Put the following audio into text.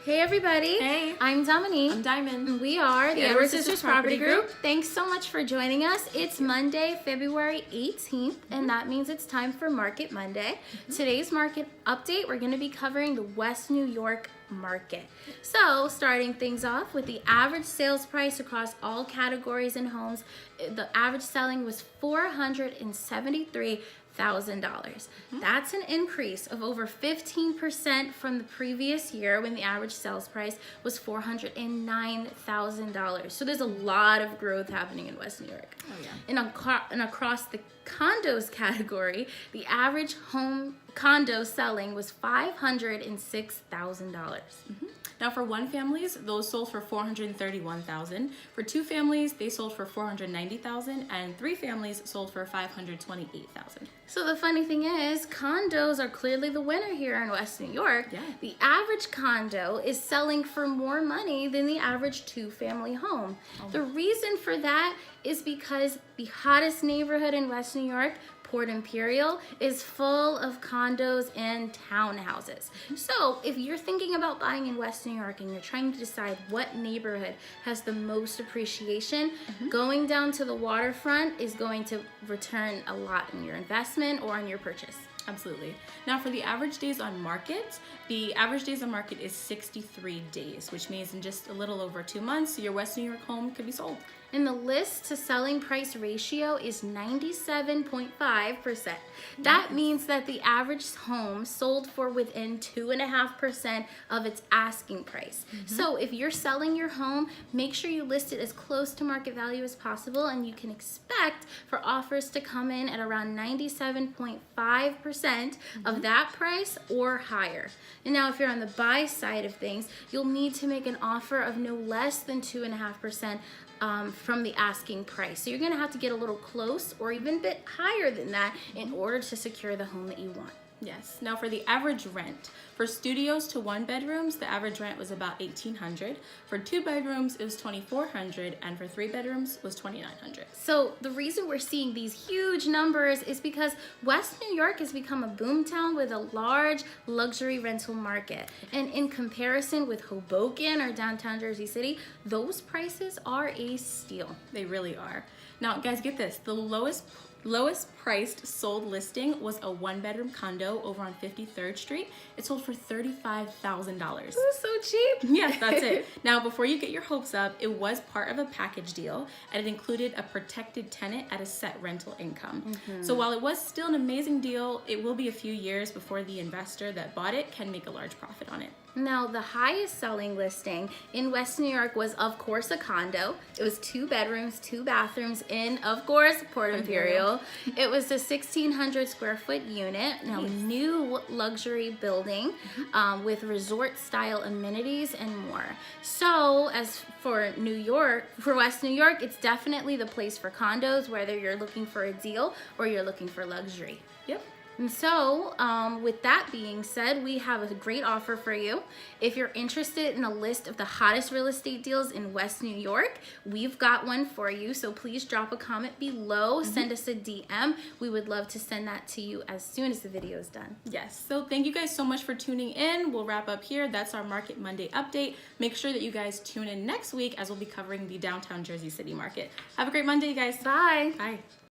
Hey everybody. Hey. I'm Dominique. I'm Diamond. And we are the Edward Edward Sisters Property Group. Thanks so much for joining us. It's Monday, February 18th, and that means it's time for Market Monday. Today's market update, we're going to be covering the West New York market. So, starting things off with the average sales price across all categories and homes, the average selling was $473,000. That's an increase of over 15% from the previous year when the average sales price was $409,000. So there's a lot of growth happening in West New York. Oh yeah. And across the condos category, the average home condo selling was $506,000. Now for one families, those sold for $431,000. For two families, they sold for $490,000, and three families sold for $528,000. So the funny thing is, condos are clearly the winner here in West New York. Yeah. The average condo is selling for more money than the average two-family home. The reason for that is because the hottest neighborhood in West New York, Port Imperial, is full of condos and townhouses. So if you're thinking about buying in West New York and you're trying to decide what neighborhood has the most appreciation, going down to the waterfront is going to return a lot in your investment or on your purchase. Absolutely. Now for the average days on market, the average days on market is 63 days, which means in just a little over 2 months, your West New York home could be sold. And the list to selling price ratio is 97.5%. That means that the average home sold for within 2.5% of its asking price. So if you're selling your home, make sure you list it as close to market value as possible, and you can expect for offers to come in at around 97.5% of that price or higher. And now if you're on the buy side of things, you'll need to make an offer of no less than 2.5% from the asking price. So you're gonna have to get a little close or even a bit higher than that in order to secure the home that you want. Yes. Now for the average rent, for studios to 1 bedrooms, the average rent was about $1,800. For 2 bedrooms, it was $2,400, and for 3 bedrooms was $2,900. So the reason we're seeing these huge numbers is because West New York has become a boomtown with a large luxury rental market. And in comparison with Hoboken or downtown Jersey City, those prices are a steal. They really are. Now, guys, get this. The lowest priced sold listing was a 1-bedroom condo over on 53rd Street. It sold for $35,000. This is so cheap. Yes, that's it. Now, before you get your hopes up, it was part of a package deal, and it included a protected tenant at a set rental income. So while it was still an amazing deal, it will be a few years before the investor that bought it can make a large profit on it. Now, the highest selling listing in West New York was, of course, a condo. It was 2 bedrooms, 2 bathrooms in, of course, Port Imperial. It was a 1,600 square foot unit, now new luxury building with resort style amenities and more. So, as for New York, for West New York, it's definitely the place for condos, whether you're looking for a deal or you're looking for luxury. Yep. And so, with that being said, we have a great offer for you. If you're interested in a list of the hottest real estate deals in West New York, we've got one for you. So please drop a comment below, send us a DM. We would love to send that to you as soon as the video is done. Yes, so thank you guys so much for tuning in. We'll wrap up here. That's our Market Monday update. Make sure that you guys tune in next week as we'll be covering the downtown Jersey City market. Have a great Monday, you guys. Bye. Bye.